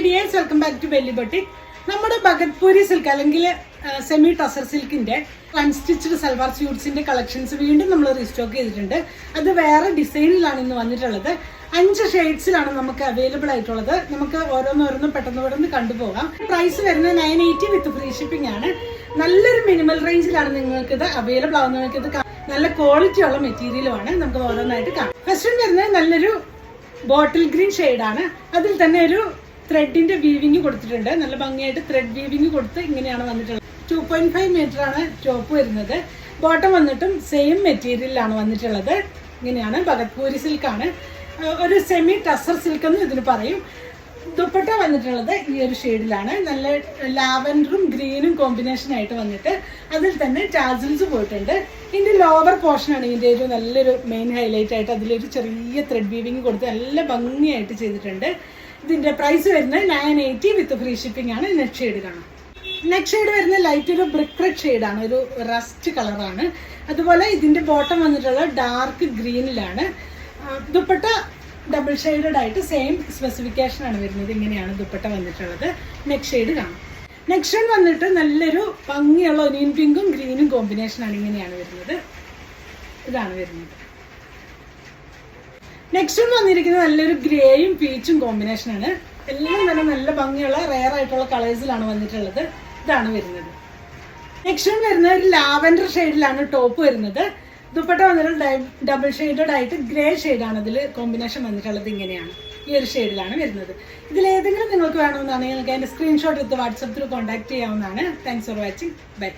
Dears, welcome back to Belli boutique. നമ്മുടെ Bhagalpuri silk അല്ലെങ്കിൽ semi tussar സിൽക്കിന്റെ അൺസ്റ്റിച്ച്ഡ് സൽവാർ സ്യൂട്ട്സിന്റെ കളക്ഷൻസ് വീണ്ടും നമ്മൾ റീസ്റ്റോക്ക് ചെയ്തിട്ടുണ്ട്. അത് വേറെ ഡിസൈനിലാണ് ഇന്ന് വന്നിട്ടുള്ളത്. 5 ഷെയ്ഡ്സിലാണ് നമുക്ക് അവൈലബിൾ ആയിട്ടുള്ളത്. നമുക്ക് ഓരോന്നോരോന്നും പെട്ടെന്ന് കണ്ടുപോകാം. പ്രൈസ് വരുന്നത് 980 വിത്ത് ഫ്രീ ഷിപ്പിംഗ് ആണ്. നല്ലൊരു മിനിമൽ റേഞ്ചിലാണ് നിങ്ങൾക്ക് ഇത് അവൈലബിൾ ആവുന്നത്. ഇത് നല്ല ക്വാളിറ്റി ഉള്ള മെറ്റീരിയലുമാണ്. നമുക്ക് ഓരോന്നായിട്ട് കാണാം. ഫസ്റ്റ് വരുന്നത് നല്ലൊരു ബോട്ടിൽ ഗ്രീൻ ഷെയ്ഡാണ്. അതിൽ തന്നെ ഒരു ത്രെഡിന്റെ വീവിങ് കൊടുത്തിട്ടുണ്ട്. നല്ല ഭംഗിയായിട്ട് ത്രെഡ് വീവിങ് കൊടുത്ത് ഇങ്ങനെയാണ് വന്നിട്ടുള്ളത്. 2.5 മീറ്റർ ആണ് ടോപ്പ് വരുന്നത്. ബോട്ടം വന്നിട്ടും സെയിം മെറ്റീരിയലാണ് വന്നിട്ടുള്ളത്. ഇങ്ങനെയാണ് ഭഗത്പൂരി സിൽക്കാണ്. ഒരു സെമി ടസർ സിൽക്ക് എന്ന് ഇതിന് പറയും. ദുപ്പട്ട വന്നിട്ടുള്ളത് ഈ ഒരു ഷെയ്ഡിലാണ്. നല്ല ലാവൻഡറും ഗ്രീനും കോമ്പിനേഷൻ ആയിട്ട് വന്നിട്ട് അതിൽ തന്നെ ടാസിൽസ് പോയിട്ടുണ്ട്. ഇതിന്റെ ലോവർ പോർഷനാണ് ഇതിന്റെ ഒരു നല്ലൊരു മെയിൻ ഹൈലൈറ്റ് ആയിട്ട്. അതിലൊരു ചെറിയ ത്രെഡ് വീവിങ് കൊടുത്ത് നല്ല ഭംഗിയായിട്ട് ചെയ്തിട്ടുണ്ട്. ഇതിന്റെ പ്രൈസ് വരുന്നത് 980 വിത്ത് ഫ്രീ ഷിപ്പിംഗ് ആണ്. നെക്സ്റ്റ് ഷെയ്ഡ് കാണാം. നെക്സ്റ്റ് ഷെയ്ഡ് വരുന്നത് ലൈറ്റ് ഒരു ബ്രിക്ക് റെഡ് ഷെയ്ഡാണ്. ഒരു റസ്റ്റ് കളറാണ്. അതുപോലെ ഇതിന്റെ ബോട്ടം വന്നിട്ടുള്ളത് ഡാർക്ക് ഗ്രീനിലാണ്. ദുപ്പട്ട ഡബിൾ ഷെയ്ഡഡ് ആയിട്ട് സെയിം സ്പെസിഫിക്കേഷൻ ആണ് വരുന്നത്. ഇങ്ങനെയാണ് ദുപ്പട്ട വന്നിട്ടുള്ളത്. നെക്സ്റ്റ് ഷെയ്ഡ് കാണാം. നെക്സ്റ്റ് ഷെയ്ഡ് വന്നിട്ട് നല്ലൊരു ഭംഗിയുള്ള ഒനിയൻ പിങ്കും ഗ്രീനും കോമ്പിനേഷനാണ്. ഇങ്ങനെയാണ് വരുന്നത്. ഇതാണ് വരുന്നത്. നെക്സ്റ്റ് വന്നിരിക്കുന്നത് നല്ലൊരു ഗ്രേയും പീച്ചും കോമ്പിനേഷനാണ്. എല്ലാം തന്നെ നല്ല ഭംഗിയുള്ള റെയർ ആയിട്ടുള്ള കളേഴ്സിലാണ് വന്നിട്ടുള്ളത്. ഇതാണ് വരുന്നത്. നെക്സ്റ്റ് വരുന്നത് ഒരു ലാവൻഡർ ഷെയ്ഡിലാണ് ടോപ്പ് വരുന്നത്. ദുപ്പട്ട വന്നിട്ട് ഡബിൾ ഷെയ്ഡഡ് ആയിട്ട് ഗ്രേ ഷെയ്ഡാണ് അതിൽ കോമ്പിനേഷൻ വന്നിട്ടുള്ളത്. ഇങ്ങനെയാണ് ഈ ഒരു ഷെയ്ഡിലാണ് വരുന്നത്. ഇതിലേതെങ്കിലും നിങ്ങൾക്ക് വേണമെന്നാണെങ്കിൽ നിങ്ങൾക്ക് അതിൻ്റെ സ്ക്രീൻഷോട്ട് എടുത്ത് വാട്സപ്പ് ത്രൂ കോൺടാക്ട് ചെയ്യാവുന്നതാണ്. Thanks for watching. ബൈ.